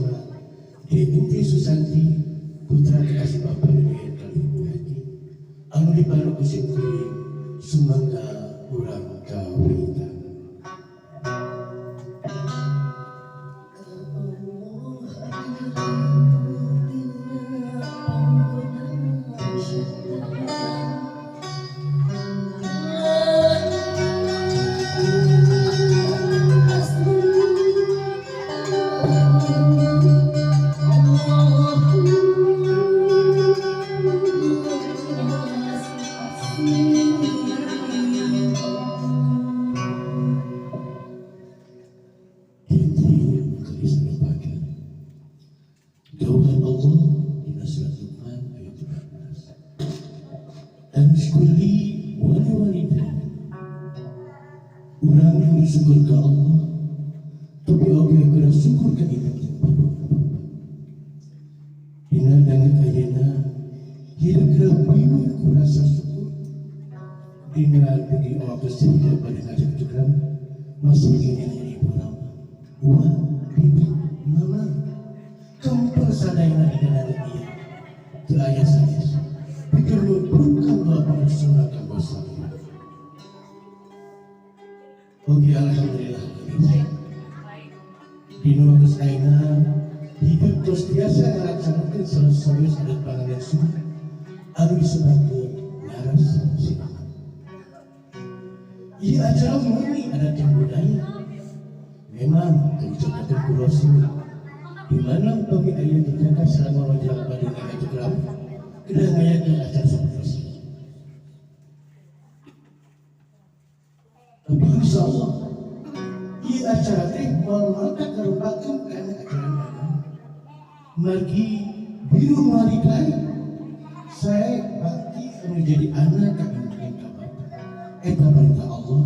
Sona Inti Susanti putra kekasih Bapak dan kali Ibu Hati anu dipanuk kusim kuring sumangga urang kawitan. Jauhan Allah di nasihat Luqman ayat 12. Anshkurli wali walidah. Urang yang bersyukur ke Allah, tapi oke kena syukur ke ibu bapak. Dina dengan ayana hidup dalam bimbing kurasa syukur. Dina bagi orang tersebut pada ngajak tukram masih ingin ibu rama. Wah, bibi, mama. Kampung sadayana dikenal dia ke ayah saya pikir lu bukan bapak sunnah kamu saya. Oke, alhamdulillah di nomor saya hidup terus biasa melaksanakan selesai adat panganan sunnah anu disebutkan laras silakan. Ia acara murni adat yang budaya memang dicontohkan ku Rasul di mana bagi ayat dijaga selama menjelang pada ayat tukram kedang ayat ke acara seperti tapi insyaAllah ia acara ini mengangkat merupakan karena acara mana margi biru marikai saya bakti menjadi anak yang kabar eta perintah Allah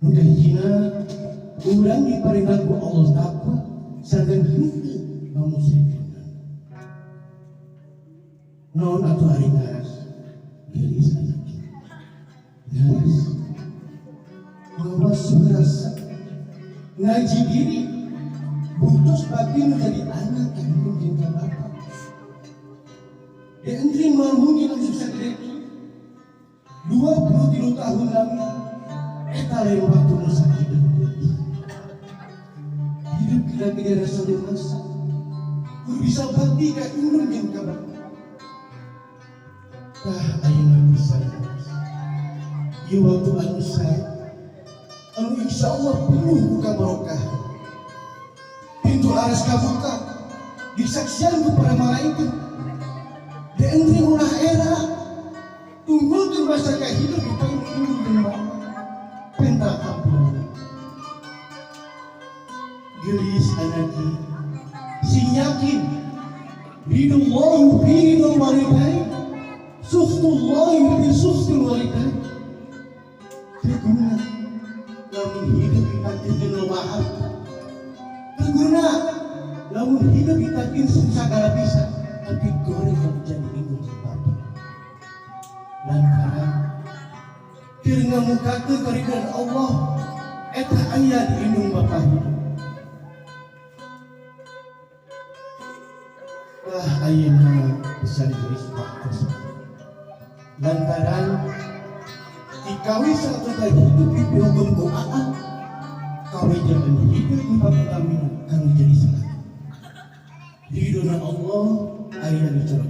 mudah jina urang diperintah ku Allah takwa sadang henti manusia non atau hari ngaras gelis anak ngaras ngawas rasa ngaji diri putus bagi menjadi anak yang mungkin ke bapak dia entri mungkin yang susah gede 23 tahun lagi eta lain waktu nusa hidup kita tidak rasa dewasa bisa bakti ke ilmu yang kabar ayeuna bisa di waktu anu saya anu insyaallah penuh buka barokah pintu aras kabuka disaksian kepada malaikat di entri ulah era tunggulkan masa hidup di tahun ini dengan pentak ampun gelis anaki sing yakin ridullahu fi ridul walidain suhtullahi fi suhtul walidain teguna lamun hidup ditakin dengan wahab teguna lamun hidup ditakin segala bisa tapi goreng jadi ibu bapak lantaran kirna muka keriduan Allah eta ayat indung bapak hidup ayeuna bisa ditulis waktu lantaran dikawi satu kali hidup di hukum doaan kawi jangan hidup di bapak kami kami jadi salah hidupna Allah ayeuna dicoba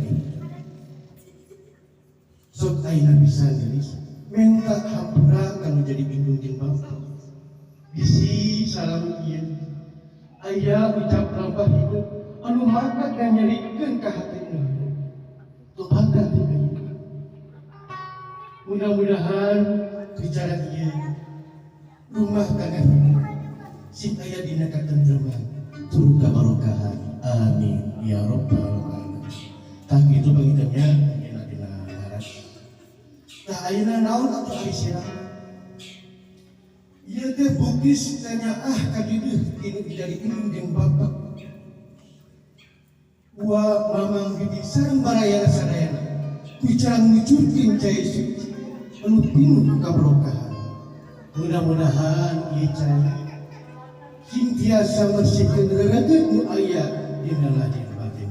sok ayeuna bisa tulis minta hampura kami jadi indung jeung bapak bisi salam ieu aya ucap lampah hidup anu maka dan nyarikeun ka hatina Tuhan dan mudah-mudahan bicara ieu rumah tangga sing aya dina katentreman turun kabarokahan amin ya rabbal alamin tah kitu bagitanya dina laras tah ayeuna naon atuh ari sirah ieu teh bukis tanya ka dieu tinu jadi indung jeung bapak wa mamang bibi sareng baraya sadayana bicara ngucurkeun cai suci anu pinuh kabarokahan mudah-mudahan ieu cai sing tiasa bersihkan rerageun aya dina lahir batin.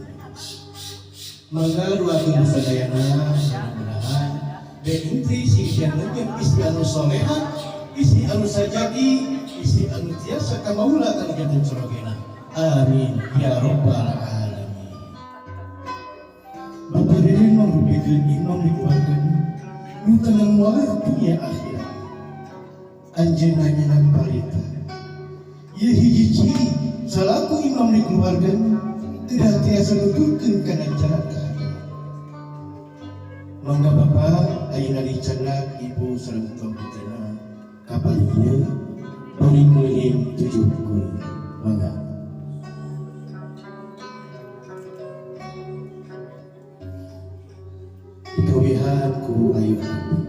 Mangga ruakeun sadayana mudah-mudahan beintri si jangan yang istri anu solehah, istri anu sajadi, istri anu tiasa kamaula kana janten sorogena. Amin ya rabbal alamin. Bapak diri mengumpulkan imam di keluarga nu tenang wae dunia akhirat. Anjeunna nyeunang parita. Ieu hiji ciri salaku imam di keluarga tidak tiasa nuturkeun kana jalan keadilan. Mangga Bapak ayeuna dicandak ibu sareng tuang putreuna kapal ieu bari mulim 7 kuring. Mangga. Ikawihan ku ayu Nabi.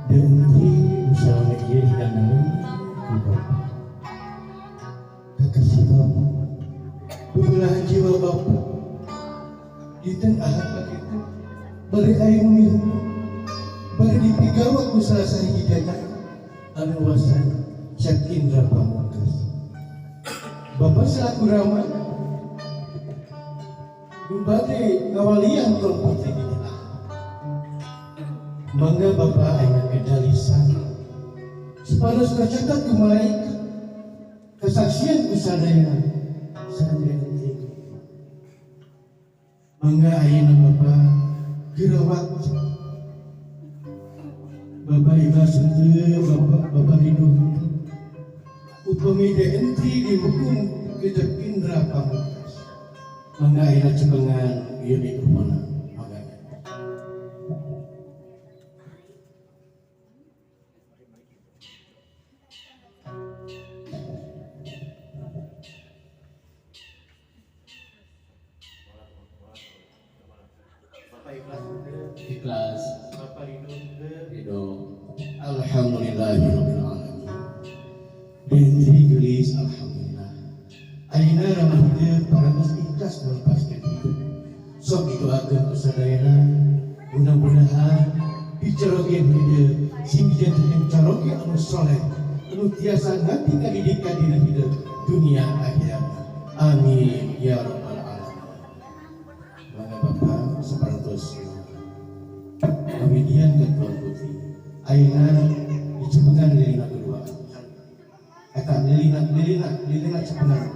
Dentri misalnya dia hidangan Bapak kekasih Bapak bebelahan jiwa Bapak di tengah itu beri air minum beri dipigawat ku selasa hidayah anu wasan Syak Indra Pamungkas. Bapak selaku ramah Bupati ngawalian Tuan Putri ini. Mangga Bapak ayeuna kedalisan sepados kacatat ku malaikat kesaksian ku sadaya sadaya penting mangga ayeuna Bapak gerawat Bapak ikhlas henteu Bapak ridho upami enti dihukum kejak indra pamungkas mangga ayeuna cepengan ieu mikrofona mangga Bapak ikhlas henteu ikhlas Bapak ridho alhamdulillahirabbil alamin Dentri gelis alhamdulillah ayeuna ramah hidup para geus ikhlas melepaskan hidup sok ditoakeun ku sadayana mudah-mudahan dicerokeun hidup sing janten caroke anu soleh anu tiasa ngati kadidik ka dina hidup dunia akhirat amin ya rabbal alamin mangga Bapak saparantos pamedian ketua putri ayeuna dicepengan lilina kedua eta lilina cepengan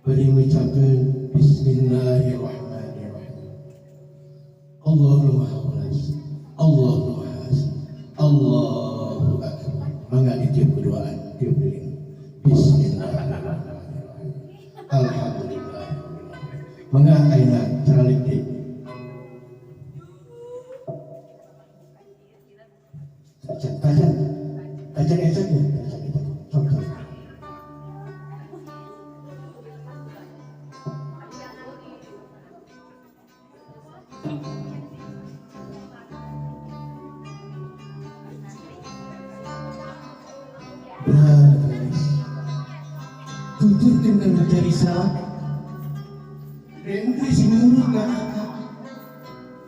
bari ngucapkeun bismillahirrahmanirrahim Allahu maha ulas Allahu maha Allahu akbar mangga ditiup keduaan tiup lilina bismillahirrahmanirrahim alhamdulillah mangga ayeuna caralik di kacan ecak ya contoh tuturkeun kana cari salah reentri sing nurut ka akak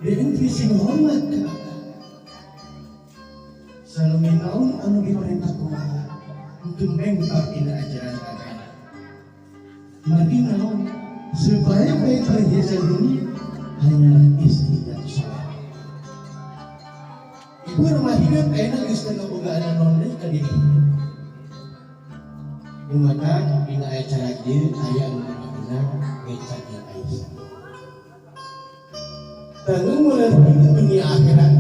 reentri sing hormat ka akak salami naon anu diperintah kumaha untuk mengubah ina ajaran agama mari naon sebaik-baik perhiasan dunia hanyalah istri dan sholat ibu rumah hidup enak geus teu bogaan naon deui ka diri maka dina acara ieu aya anu namina ngecaknya Aisyah tanggung mulai hidup dunia akhirat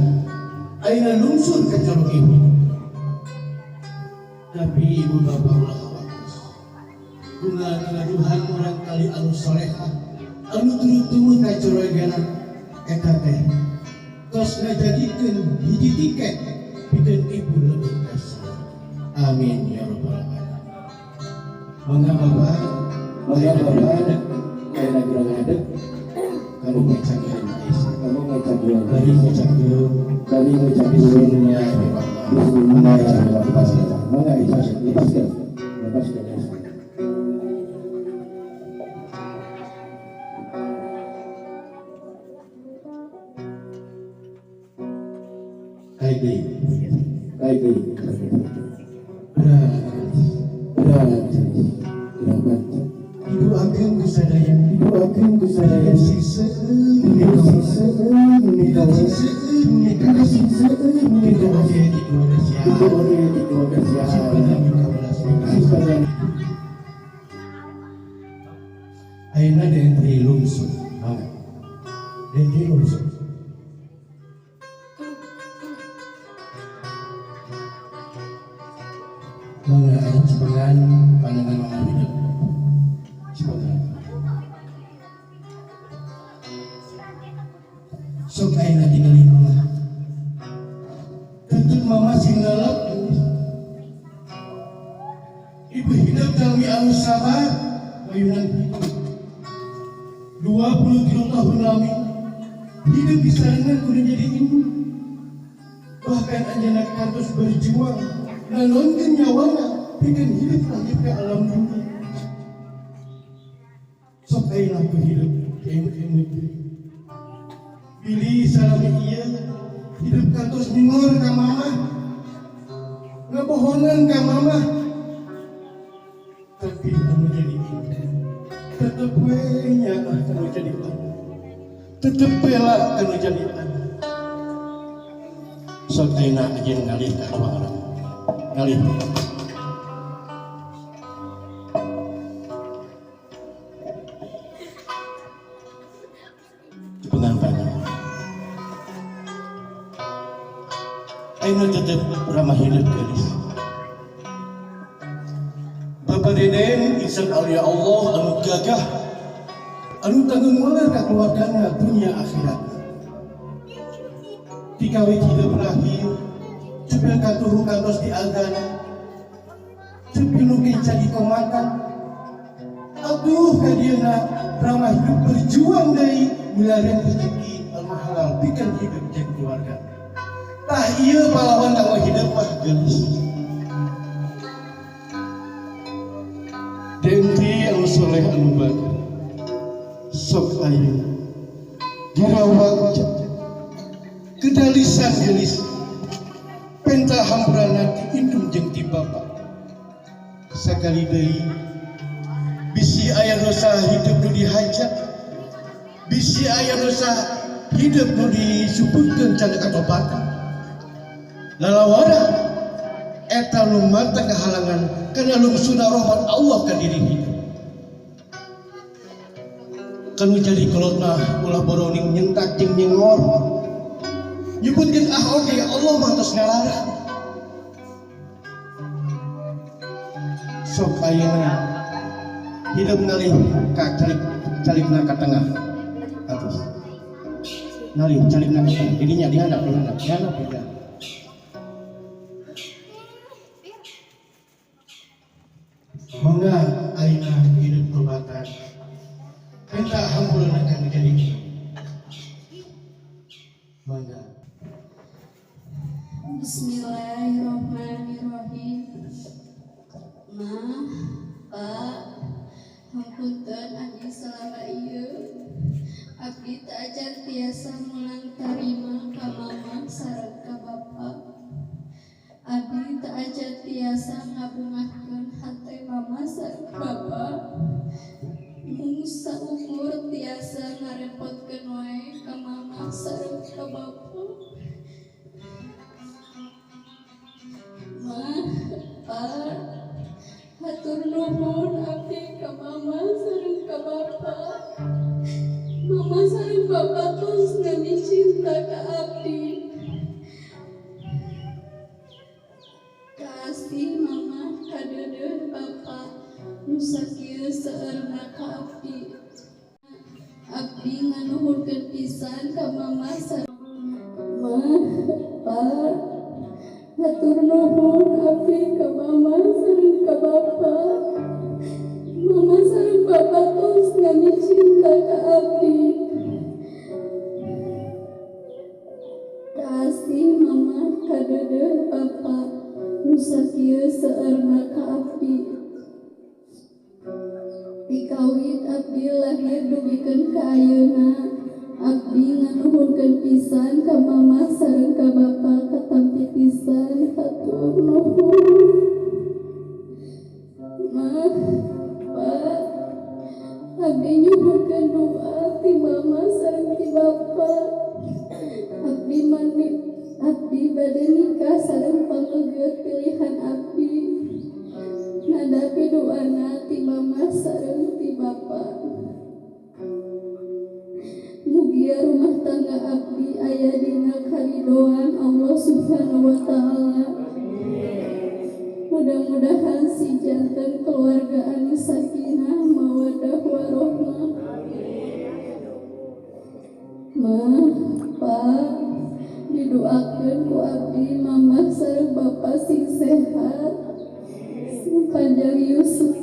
ayeuna lungsur ka jorok ibu tapi ibu bapak ulah bagus bunga ngagaduhan urang kali anu solehah anu turut-turut ka jorogana eta teh tos ngajadikeun hiji tiket pikeun ibu lebih ka amin ya rabbal alamin mangga bapak ayeuna gerang adeg kamu ngecakkeun Aisyah kamu ngecakkeun bari ngecakkeun kami mengucap bismillahirrahmanirrahim mangga ijazah lepaskan didoakeun ku sadaya siseueun ayeuna dentri lungsur mangga dentri lungsur mangga aya cepengan pandangan mama hidup cepengan sok ayeuna tinggalin mama tutup mama sing ngalap ibu hidup jalmi anu sabar bayunan hidup 23 tahun lami hidup disarangan kudu jadi ibu bahkan anjeunna kantos berjuang nalonkeun nyawana pikeun hidup lanjut ke alam dunia sok ayeuna ku hidup emut-emut pilih salami ieu hidup kantos ngor ka mama ngebohongan ka mama tapi anu jadi ibu tetep we nyamah kanu jadi anak tetep bela kanu jadi anak sok ayeuna ajeun ngalih ka ruangan ngalih pengantannya ayeuna tetep ramah hidup gadis Bapak Deden insan aulia Allah anu gagah anu tanggung mulia ka keluargana dunia akhirat dikawit hidup lahir cepil katuhu kantos di adana cepil nukin jadi komatan aduh kadieuna ramah hidup berjuang dari milarian rezeki anu halal bikin hidup jeung keluarga tah ieu pahlawan anu hidup mah geus Denti anu soleh anu bagus sok ayeuna dirawat kedalisan gelis penta hampurana ti indung jeung ti bapa sakali deui bisi aya dosa hidup nu dihajat bisi aya dosa hidup nu disuputkeun can katobatan lalawara eta nu mata kehalangan kana lungsuna rahmat Allah ka diri hidup kanu jadi kolotna ulah boroning nyentak jeung nyengor nyebutkeun oge Allah mah tos ngalarang sok ayeuna hidup ngalih ka calikna ka tengah atus ngalih calikna ka tengah didinya dihandap ya mangga ayeuna hidup tobatan penta hampurna kan jadi mangga Bismillahirrahmanirrahim. Ma, Pak, hampunten abdi selama ieu abdi teu ajan tiasa mulang tarima ka mama sareng ka bapa. Abdi teu ajan tiasa ngabungahkeun hate mama sareng bapa. Mung saumur tiasa ngarepotkeun wae ka mama sareng ka bapa. Ma, Pak, hatur nuhun abdi ka mama sareng ka bapa. Mama sareng bapa tos ngabdi cinta ka abdi. Kasih mama ka deudeuh bapa nu sakieu seueurna ka abdi. Abdi nganuhunkeun pisan ka mama sareng Ma, Pak, hatur nuhun abdi ka mama sareng ka bapa. Mama sareng bapa tos ngabdi cinta ka abdi. Kasih mama ka deudeuh bapa nu sakieu seueurna ka abdi. Dikawit abdi lahir dugikeun ka ayeuna. Abdi nganuhunkeun pisan ka mama sareng ka bapa katampi pisan hatur nuhun. Ma, Pak, abdi nyuhunkeun doa ti mama sareng ti bapa. Abdi bade nikah sareng pangeugeut pilihan abdi. Nadapi doana ti mama sareng ti bapa. Mugia rumah tangga abdi aya dina karidoan Allah Subhanahu wa taala. Mudah-mudahan si janten keluarga anu sakinah mawaddah warahmah. Ma, Pak, didoakeun ku abdi mama sareng bapa sing sehat sing panjang yusuf.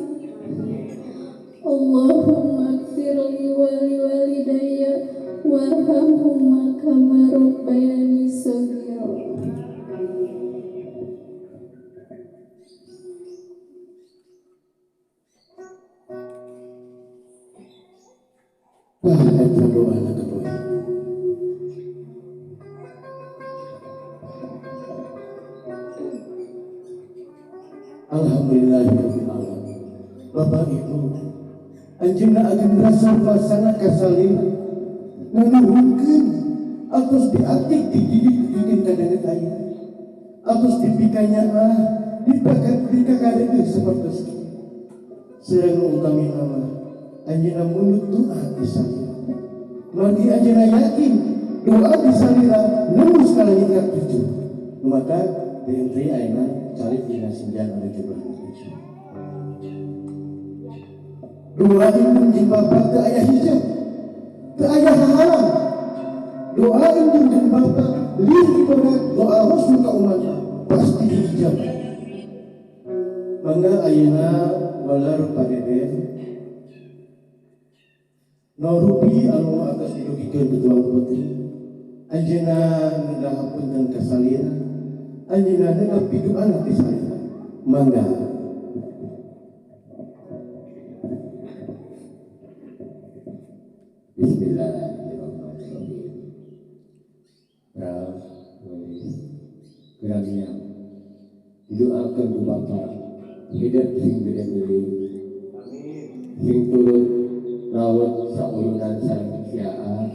Allahumma ighfirli wa liwalidayya warhamhuma kama rabbayani shaghira. Wah, eta doa anak kedua. Alhamdulillahirabbil alamin. Bapak Ibu, anjeunna ageun rasa pasana kasalih nganuhunkeun atos diaktif dididik bikin kadanget aya. atus dipikanya dipakadege seperti serang utami nama anjeunna munut doa disalira margi anjeunna yakin doa disalira nembus ka langit ka tujuh maka dientri ayeuna cari dina sinjan anu jumlah tujuh doa indung jeung bapa teu aya hijab teu aya hahalang doa indung jeung bapa lieu ibadah doa rasul ka umat pasti dijawab. Mangga ayeuna walar padeden norupi anu atas dirugikeun berjuang putih anjeunna ngadahapunten ka salira anjeunna nepi piduan ti salira mangga Bismillahirrahmanirrahim. Gerangnya didoakan ku Bapa hidup sing gede-gede sing turut rawat sauyunan sareng siaan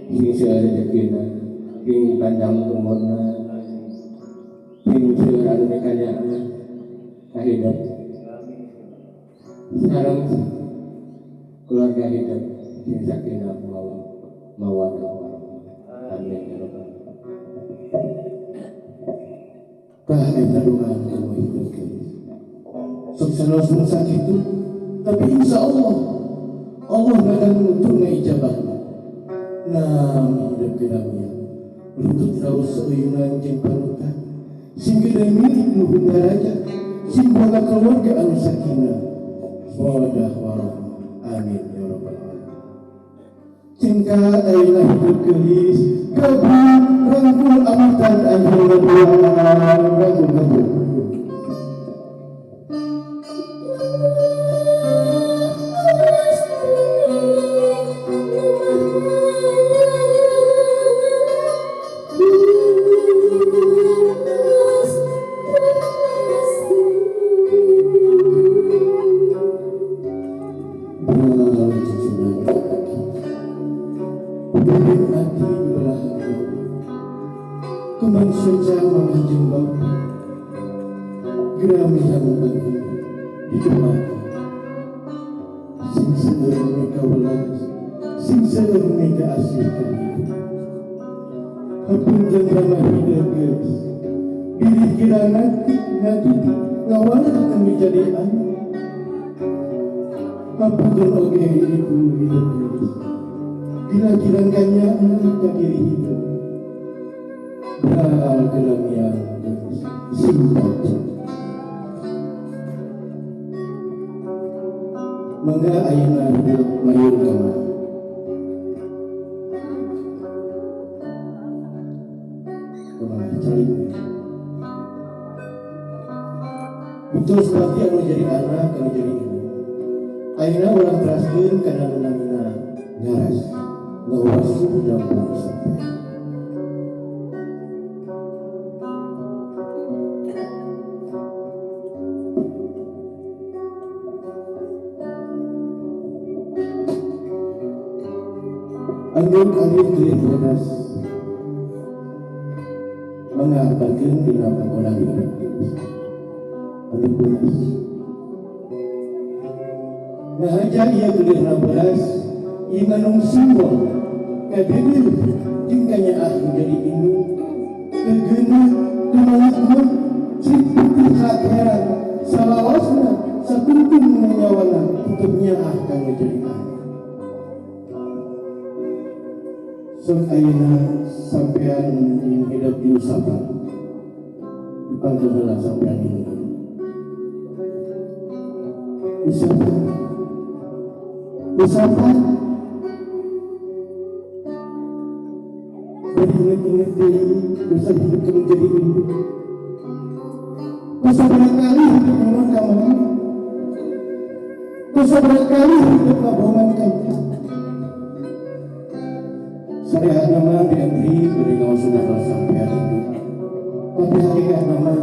sing sarejekina sing panjang umurna sing seurang mekanyana kahidup sareng keluarga hidup sing sakinah mawaddah warahmah. Amin ya rabbal kahina doa kamu hidup sukses sakit itu tapi insya Allah akan menuntut ijabah nah hidup kedamaian menuntut terus seuyunan jeung panutan sehingga dari milik nuhun daraja sehingga keluarga anu sakinah mawaddah warahmah. Amin ya rabbal alamin. Cingka ayeuna hidup geulis kabur rangkul amutan ayeuna rangkul kabur kembang saja memanjang Bapa gerami yang bagi hidup mata sing seueur meka welas sing seueur meka asihkan hidup hapunten rama hidup geus diri kira nanti ngawala kami jadi anak hapunten oge ibu hidup geus kira-kira kanya ka diri hidup beral kelamian simpat mangga ayeuna hidup mayun kama cari betul seperti anu jadi anak anu jadi ibu ayeuna urang teraskeun kana namina ngaras ngawasu dan sampai Andung kali tulis bodas mengabarkan dina panggonan hidup andung bodas ngahaja ia tulis bodas ia nganung simbol kadedir jeung kanyaah menjadi indung kegeuna kemalakna cik putih heran salawasna sakuntung menyawana tutupnya akan menjadi sok ayeuna sampean hidup di usaha dipanggil heula sampean ini usaha beringat-ingat diri dosa hidup kamu jadi ibu dosa berkali hidup memang kamu dosa berkali hidup kabohongan kamu syariat nama diantri dari kawan saudara sampean itu tapi hakikat nama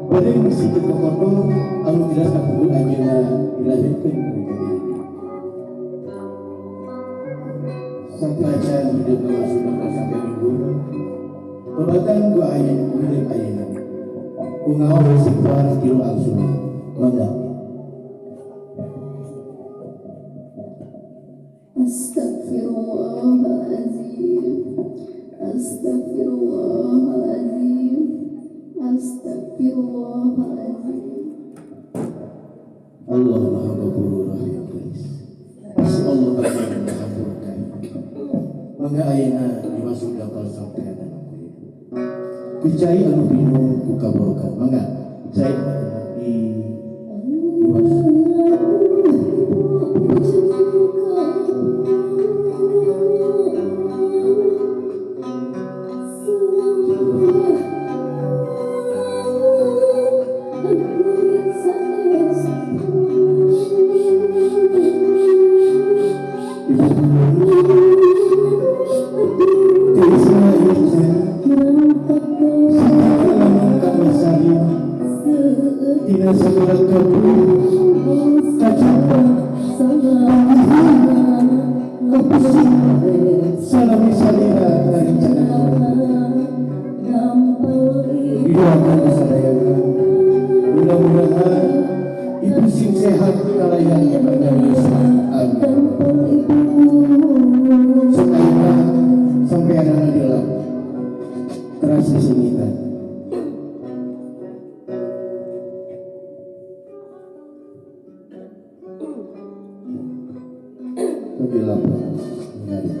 boleh mesti kotor anu tidak sakubul ajeuna dilahirkeun menjadi sampajan hidup kawan saudara sampean itu babatan gua ayeuna hidup ayeuna Ungau istighfar kilo angsung. Mangga. Astagfirullahaladzim. Astagfirullahaladzim. Astagfirullahaladzim. Allah Maha Ghafurur Rahim guys. Allah Maha Ghafurur Rahim. Mangga ayeuna dimasuk dapal sampean aku. Kucai anu bingung ku kabulkan. Mangga cai di salami salira dari jalan didoakan disadayakan mudah-mudahan ibu sing sehat kalayan bisa amin supaya sampai anak dalam terasa sunyitan lebih lama menjadi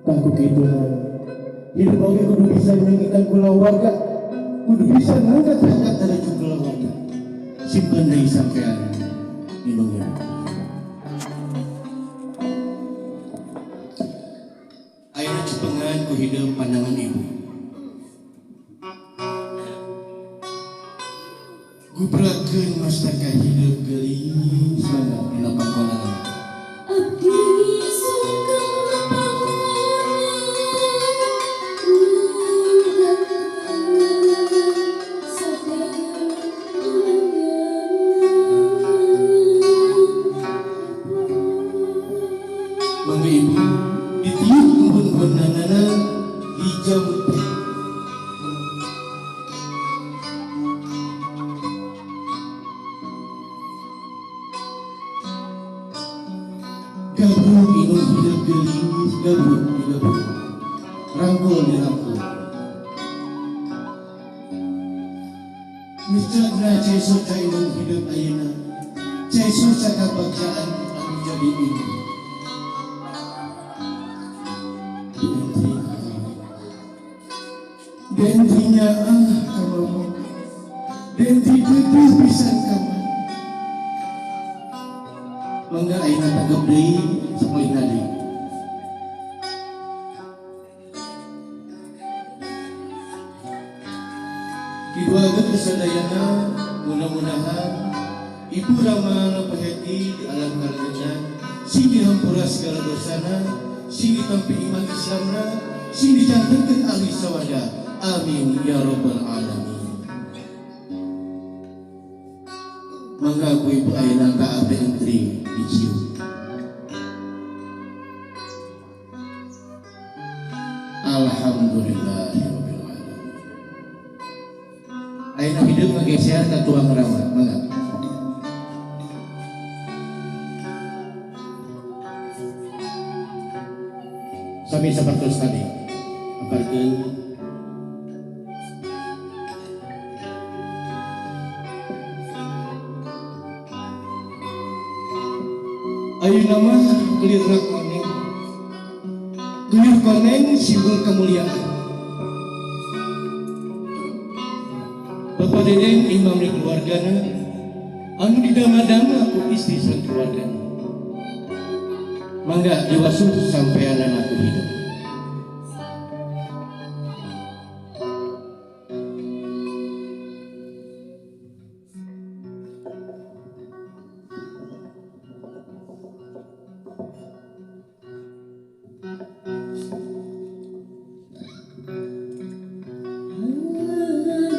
takut gitu hidup oke kudu bisa meninggikan keluarga kudu bisa ngangkat angkat dari keluarga simpen dari sampean minumnya ayeuna cepengan ku hidup pandangan ibu gubrakeun mastaka hidup geulis mangga dina pangkonan Abdi suka mangga ibu ditiup embun-embunanana hijau gabung inung hidup gelis gabung rangkul dirangkul misalnya ceso ca inung hidup ayeuna ceso ca kabagjaan anu jadi ini Dendrinya kamu Dendri dedeh pisan kamu mangga ayeuna tanggap deui sapoina deui kiduageun kesadayana mudah-mudahan ibu rama ngapaheti di alam kalengan sing dihampura segala dosana sing ditampi iman Islamna sing dicantenkeun ahli sawada amin ya rabbal alamin mangga ku ibu ayeuna ka abdi entri dicium alhamdulillahirabbil alamin ayeuna hideung ngageser ka tuang rama mangga sami sapertos tadi aparkeun ayeuna mah kelirna koneng simbol kemuliaan Bapak Dedeng imam di keluargana anu didama-dama ku istri sang keluargana mangga diwasuh sampean aku hidup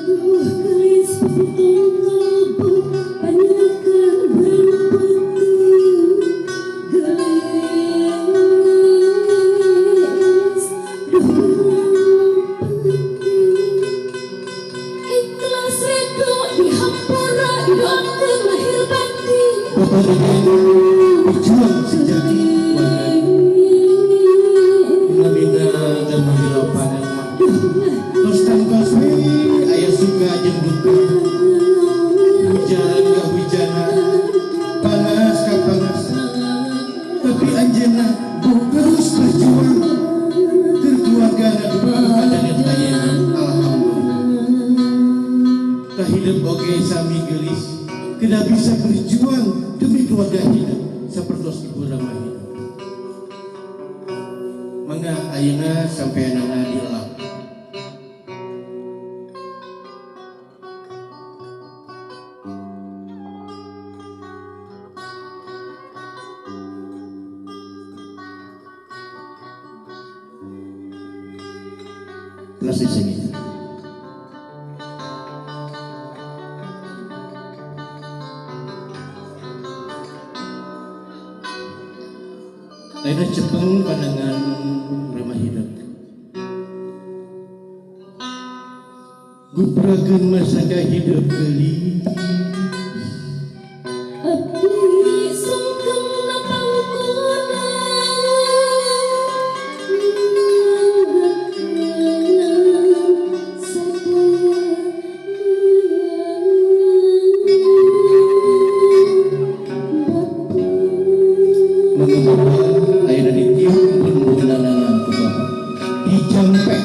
Aduh, gelis putih kalbu, banyak lahir batin Bapak Deden berjuang sejati warga Nabina dan di lapangan terus tanpa ayah suka jeung duka hujan gak hujanan panas gak panas tapi anjeunna terus berjuang keur keluarga dan ayeuna alhamdulillah tah hidup oge sami geulis kedah bisa berjuang demi keluarga hidup sapertos ibu Rama hidup mangga ayeuna sampeanana dilap Nasi singit. Ayeuna cepeng pandangan Rama hidup. Gubrakeun masa hidup geulis. abdi sungkeun napangkuna Ayeuna ditiup bunbunanana ku Bapak dijampek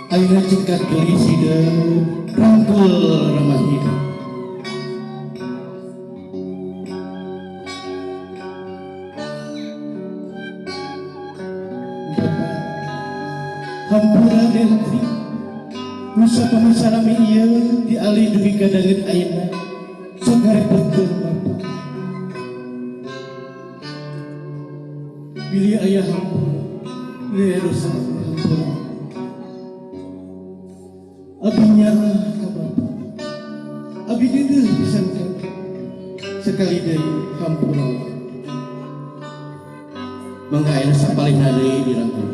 ayeuna cekat geulis hideung rangkul Rama hidup hampura dentri nusa pamasalami ieu dialih dugi ka dangeut ayeuna sok ngarepeutkeun Bapak bilih aya hampura leuwih dosa hampura abdi nyarah ka Bapak abdi deudeuh pisan ka sekali deui hampura mangga ayeuna sapalihna deui dirangkul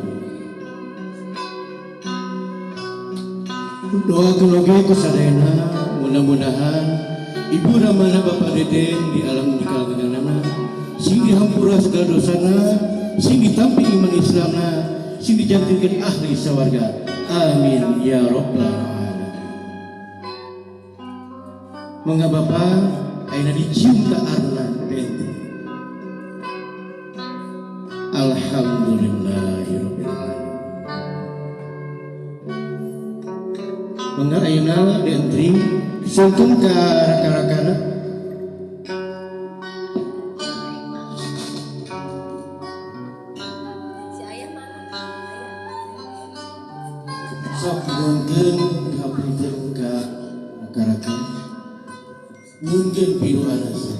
doakeun oge ku sadayana mudah-mudahan Ibu Ramana Bapak Deden di alam di kalanganana sing dihampura segala dosana sing ditampi iman Islamna sing dijantikeun ahli sawarga amin ya rabbal alamin mangga Bapak ayeuna dicium ka arna benteng alhamdulillahirabbil alamin mangga ayeuna dientri sungkem ka raka-rakana sok mungkin dihampirkeun ka raka-rakana mungkin pilu anasa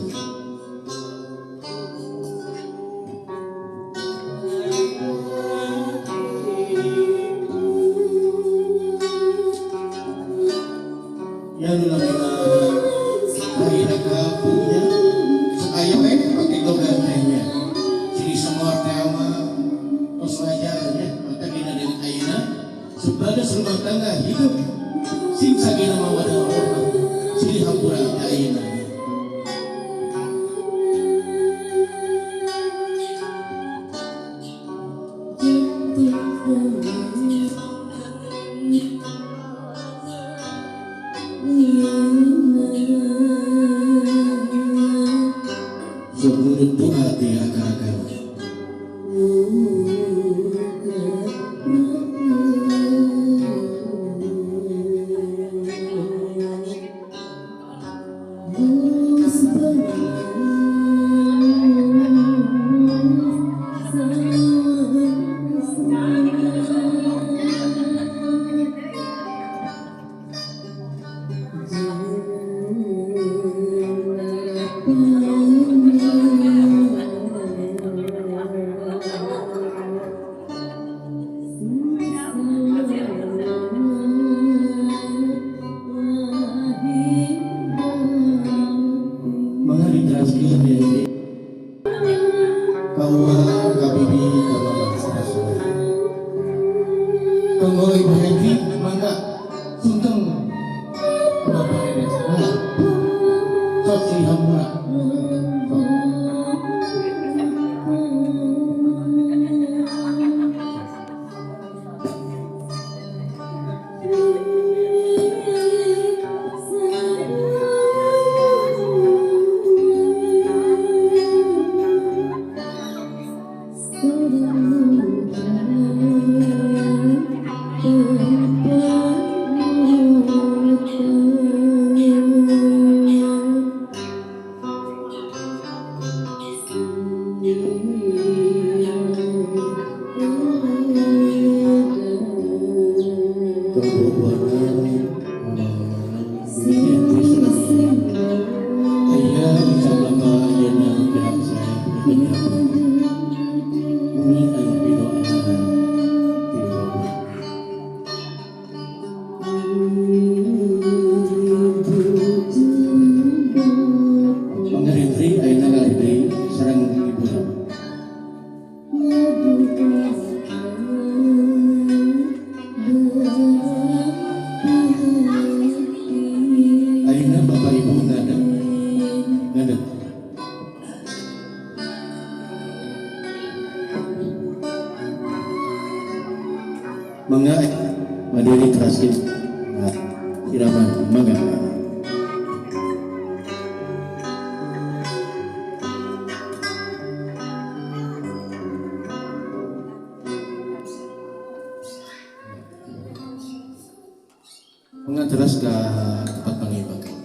ya nu lamina ayeuna ka punya aya we pake logat nya jadi semua teh mah tos wajar nya maka dina deui ayeuna sebagas rumah tangga hidup sing sagina mawaddah warahmah silih hampura ayeuna sebelum doa di raka-rakana kaula Mangga madiri terasin siraman mangga. Mangga terus ke tempat pengibakan.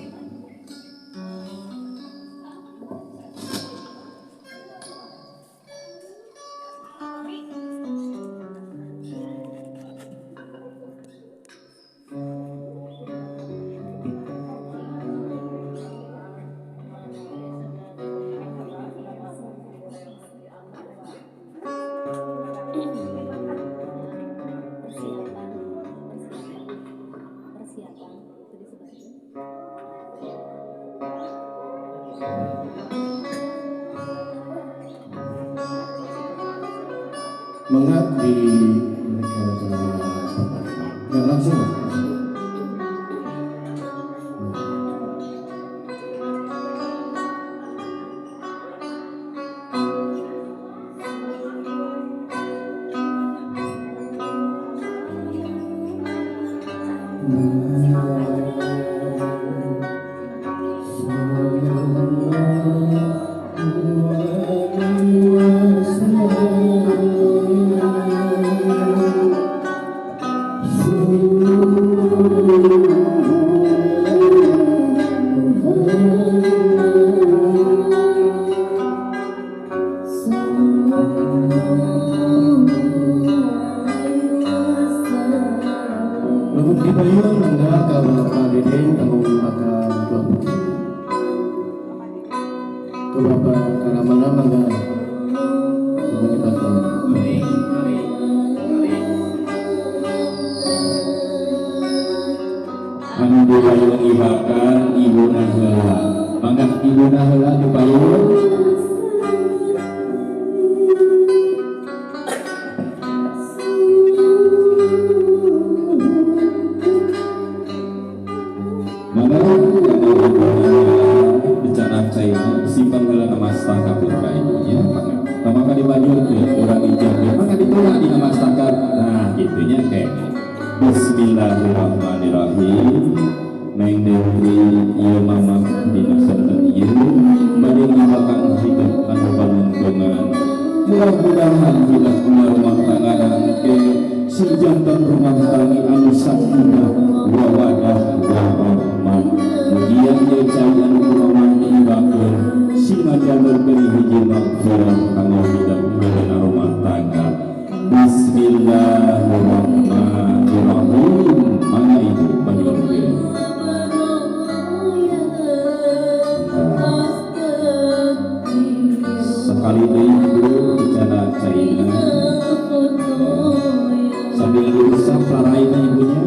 Mangga di nggak langsung Mas. Lalu di payung mangga kalau Pak Dede tanggung akan tuan putri. Ke Bapak Karamana mangga menyebabkan. Anu di payung ibakan ibu nahela, mangga ibu nahela di payung. Bicara China, simpan gula nama staka putra ibunya, maka dibaju ke orang ijab, maka ditolak di nama staka. Nah, gitunya kayak Bismillahirrahmanirrahim. Neng Dewi, iya mama di nasantan iya, badai ngabakan hidup anu panuntungan. Mudah-mudahan hidup rumah tangga dan ke si jantan rumah tangga anu sakinah wawadah warahmah. Kemudian dia cari anu kumaha diibakeun si majalur beri hiji maghfirah kanggo hidup beureuna rumah tangga. Bismillahirrahmanirrahim. Mana ibu panjangkeun. Sekali deui ibu bicara China sambil diusap laraina ibunya.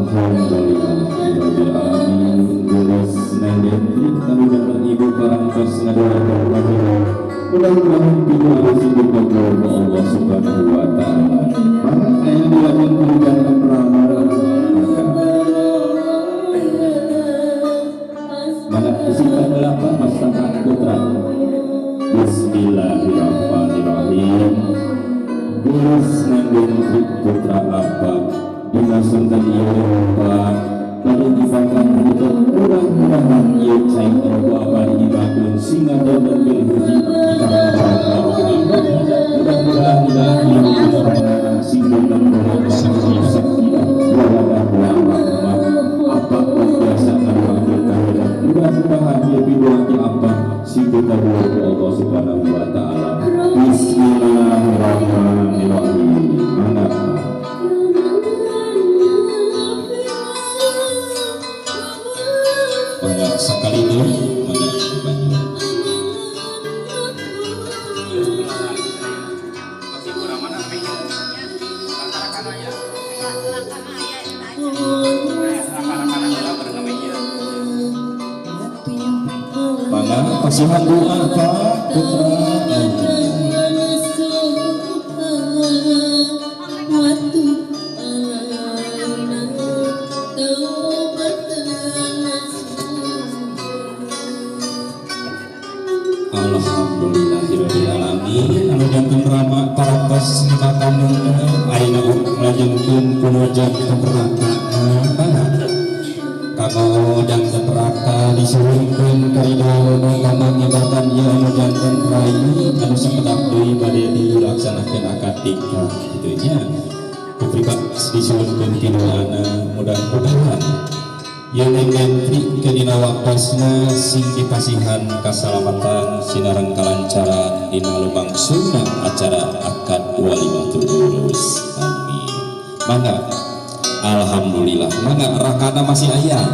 Alhamdulillahirabbil alamin. Geus nendentri anu janten ibu parangtos ngadoakeun panjenengan. Mudah-mudahan pinuh sibuk kabul ku Allah Subhanahu wa taala. Maka aya dilakukan pernikahan pramana. Maka kesingkat 8 pasangan putra. Bismillahirrahmanirrahim. Geus nendentri putra apa dimaksudkan ieu rupa pada dipakan untuk mudah-mudahan ieu cai anu apa dibakeun singa dan berhuji mudah-mudahan ieu panganan singa dan berhuji apa biasa ngaruh kahina mudah-mudahan ieu biduaki apa sibuk kabul ku Allah Subhanahu wa taala. Bismillahirrahmanirrahim. Sekali itu mana banyak mana pasihan doa Pak putra Alhamdulillahirabbil alamin. Anu janten rama parantos nibakanna ayeuna ngajengkeun kunujang keberata kanggo janten raka disuhunkeun karidona kana ngibatan ieu anu janten rai anu sakedak deui bade dilaksanakeun akad nikah kitu nya kupribat disuhunkeun kinuana mudah-mudahan yang nengentri ke dina waktosna sing dipasihan kasalamatan sinareng kalancaran dina lumangsungna acara akad walimatul urus. Amin. Mangga alhamdulillah. Mangga rakana masih aya.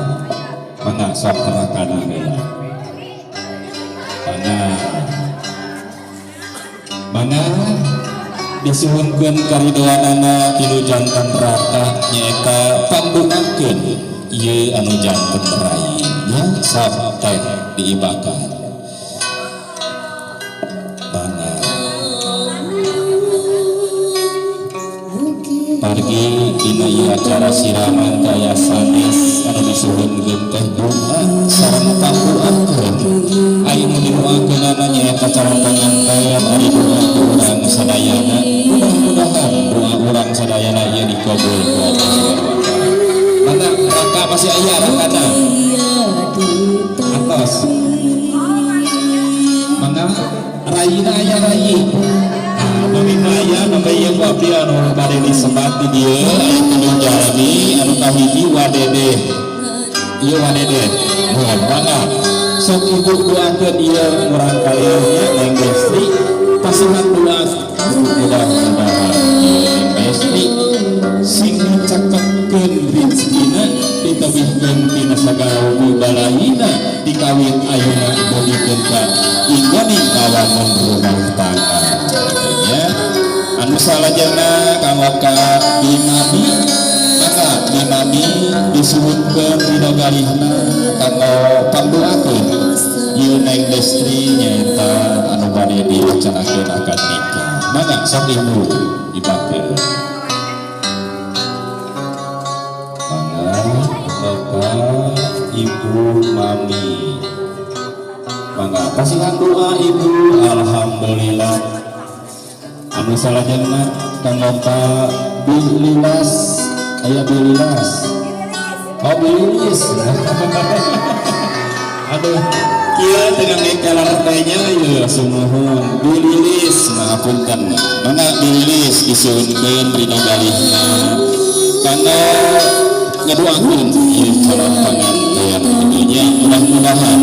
Mangga sok rakana heula. Mangga disuhunkeun karidoanana tilu jantan raka nyaeta panduakeun ieu anu janten rai nya sok teh diibakan. Mangga pargi dina ieu acara siraman kaya sanes anu disuhunkeun teh doa sareng panduakeun ayeuna didoakeunana nyaeta calon panganten ari doa urang sadayana mudah-mudahan doa urang sadayana ieu dikabul ku Allah Subhanahu wa taala. Mana raka masih aya rakana atos mana raina aya rai pamina aya nambaya ku abdi anu bade disebat di dieu aya tujuh jalmi anu kahiji wadede ieu wadede mohon mangga sok ibu doakeun ieu urang kalian nya Neng Desti pasihan doa mudah-mudahan Neng Desti sing dicakekeun rezekina ditebihkeun tina sagala balaina dikawin ayeuna bodikeun ka ingoni kawanun rumah tangga nya anu salajengna kanggo ka imami maka imami disuhunkeun dina galihna kanggo pandoakeun ieu Neng Desti nyaeta anu bade dilaksanakakeun akad nikah. Mangga sok ibu dipakeun. Bapak, Ibu, Mami, mangga pasihan doa Ibu. Alhamdulillah. Anu salajengna kanggo Pak Bililas, aya Bililas. Oh Bilis. Aduh, kieu dengan ngekelar tanya ieu sumuhun Bililis ngapunten. Mangga Bililis disuhunkeun dina galihna kana ngedoakeun ieu calon panganten kitu mudah-mudahan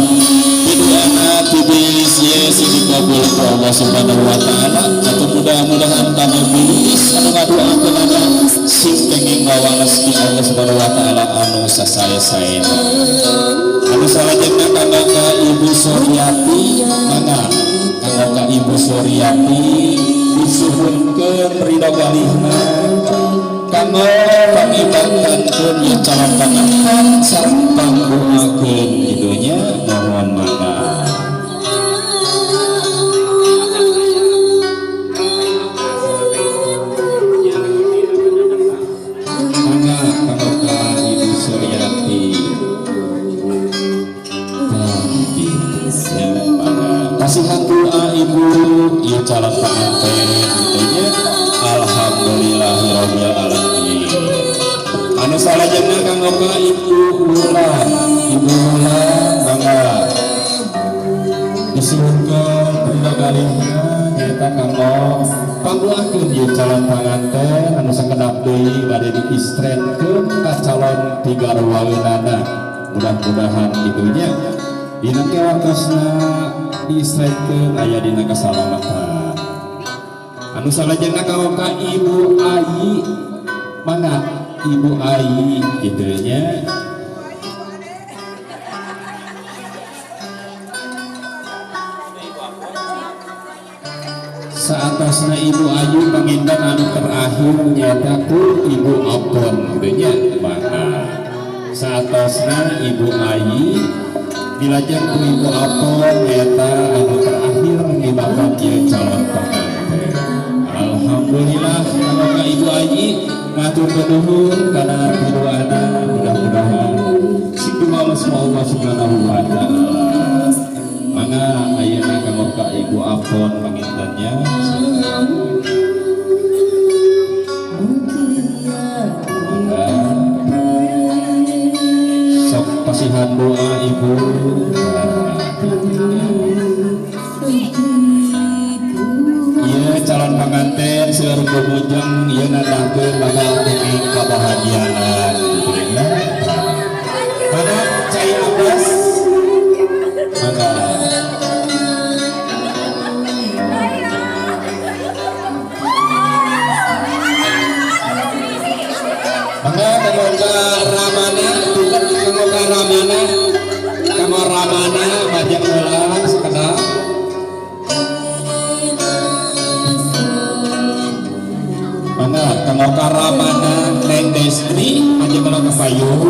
pidoana Bilis ye sing dikabul ku Allah Subhanahu wa taala atau mudah-mudahan kana Bilis anu ngadoakeun ana sing kenging ngawales ti Allah Subhanahu wa taala anu sasae-saena anu salajengna kana ka Ibu Suryati mangga kanggo ka Ibu Suryati disuhunkeun ridho galihna kanggo pangibatankeun ieu calon panganten sareng panggungakeun kidunya mohon mangga. Mangga kanggo ka Ibu Suryati. Kasihan doa ibu ieu calon panganten kidunya alhamdulillahirabbil alamin. Anu salajengna kanggo ka Ibu Wulan mangga disuhkeun pira galihna nyaeta kanggo pangluakeun ieu calon panganten anu sakedap deui bade diistrenkeun ka calon tigarwaeunana. Mudah-mudahan kidunya dina kewartosna diistrenkeun aya dina kasalamatan. Anu salajengna kanggo ka Ibu Ayi mangga Ibu Ayi kidunya saatasna Ibu Ayu panginten anu terakhir nyaeta ku Ibu Apon kidunya mangga saatasna Ibu Ayi dilajeng ku Ibu Apon nyaeta anu terakhir ngibabat ieu calon panganten. Alhamdulillah kanggo ka Ibu Ayi matur nuhun kana pidoana mudah-mudahan sikumaos Allah Subhanahu wa taala. Mangga ayeuna kanggo ka Ibu Apon pangintennya mangga sok pasihan doa Ibu. Ieu calon panganten seueur kumujeng ieu nandangkeun bakal teuing kabahagiaan. Mana Cai Abbas? Mangga. Mangga kanggo ka Ramana, kanggo ka Ramana, kanggo Ramana bajang heula sakedap. Mangga kanggo ka Ramana Neng Destri aja kalau ke payung.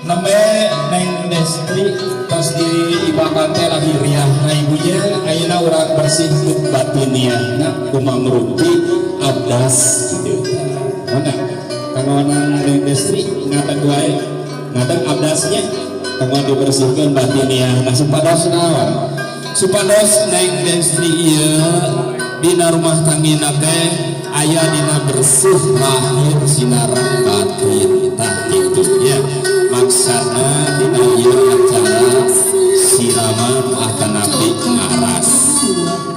Neme Neng Destri tos diibakan teh lahiriah na ibunya ayeuna urang bersih batiniahna kumaha ngrupi abdas kitu. Mangga kanggo Neng Destri ngateng wae ngateng abdasnya kanggo dibersihkeun batiniahna supados naon supados Neng Destri ieu dina rumah tanggina teh aya dina bersih lahir sinaran batin tah kitu nya maksana dina ieu acara siraman akanapi ngaras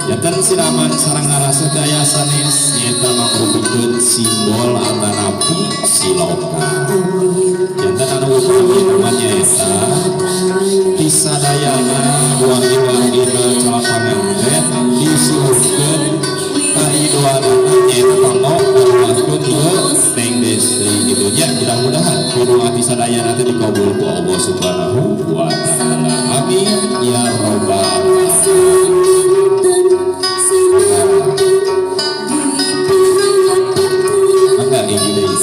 janten siraman sareng ngaras daya sanes nyaeta mangrupikeun simbol akanapi siloka janten anu upami namanya eta pisadayana wangi-wangina calon panganten disuhkeun kaidoana nyaeta pangok ngaruaskeun ieu Neng Destri kitu nya mudah-mudahan doa pisadayana teh dikabul ku Allah Subhanahu wa taala. Amin ya rabbal alamin. Maka ini deui.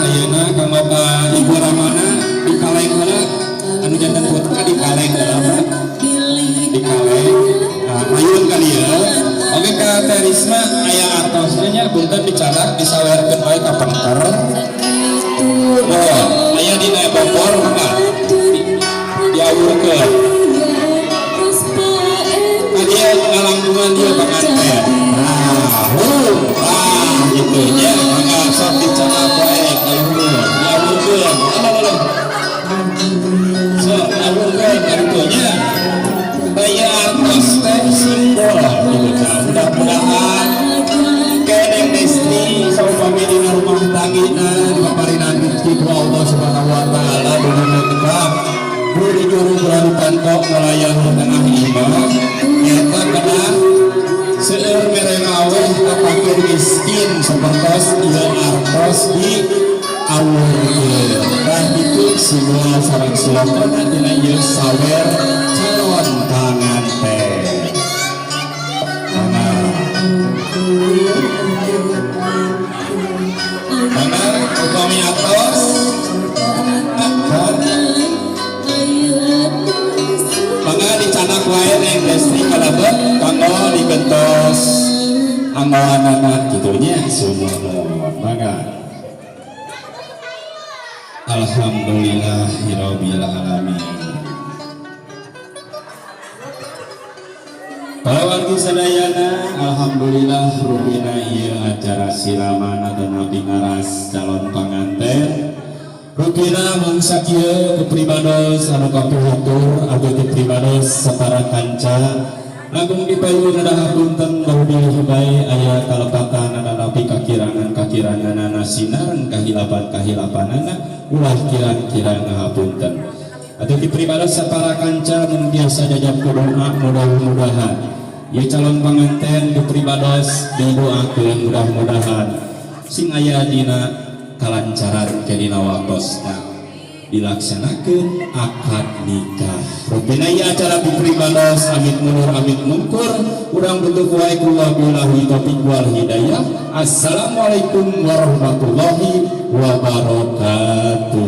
Ayeuna kanggo ka Ibu Ramana dikaleng heula anu janten putra dikaleng heula dikaleng mayun kali ya. Oke ka Teh Risma aya artosna nya punten dicadak disawerkeun wae ka pengker. Oh, aya dina bokor mangga diawurkeun. Aya ngalangkungan ieu panganten. Gitu nya mangga sok dicadak wae ka luhur diawurkeun. Sok diawurkeun ka ditu nya. Aya artos teh simbol gitu. Mudah-mudahan Neng Destri saupami dina rumah tanggina dipaparinan rezeki ku Allah Subhanahu wa taala dunia tegak beri juru berarutan kok melayang tengah iman nyata kena seueur mere ngaweh kapakeun miskin sapertos ieu artos di awur dan itu semua sareng silokona dina ieu sawer calon panganten. Mana upami atos mangga dicanak wae neng Desti kalebet kanggo digentos anggolan kitunya semua mangga. Alhamdulillahirabbil alamin. Para wargi sadayana, alhamdulillah rupina ieu acara siraman atau nabi ngaras calon panganten. Rupina mung sakieu kepribados anu kapuhutur atau kepribados sapara kanca langkung dipayun hapunten bahwa bae aya kalepatan napi kakirangan sinareng kahilapan-kahilapanana ulah kirang-kirang hapunten. Atau dipribados sapara kanca mun biasa jajab doa mudah-mudahan ieu calon panganten dipribados didoakeun mudah-mudahan sing aya dina kalancaran kedina waktosna dilaksanakeun akad nikah. Rupina ieu acara dipribados amit munur amit mungkur urang bentuk wae kula billahi taufiq wal hidayah. Assalamualaikum warahmatullahi wabarakatuh.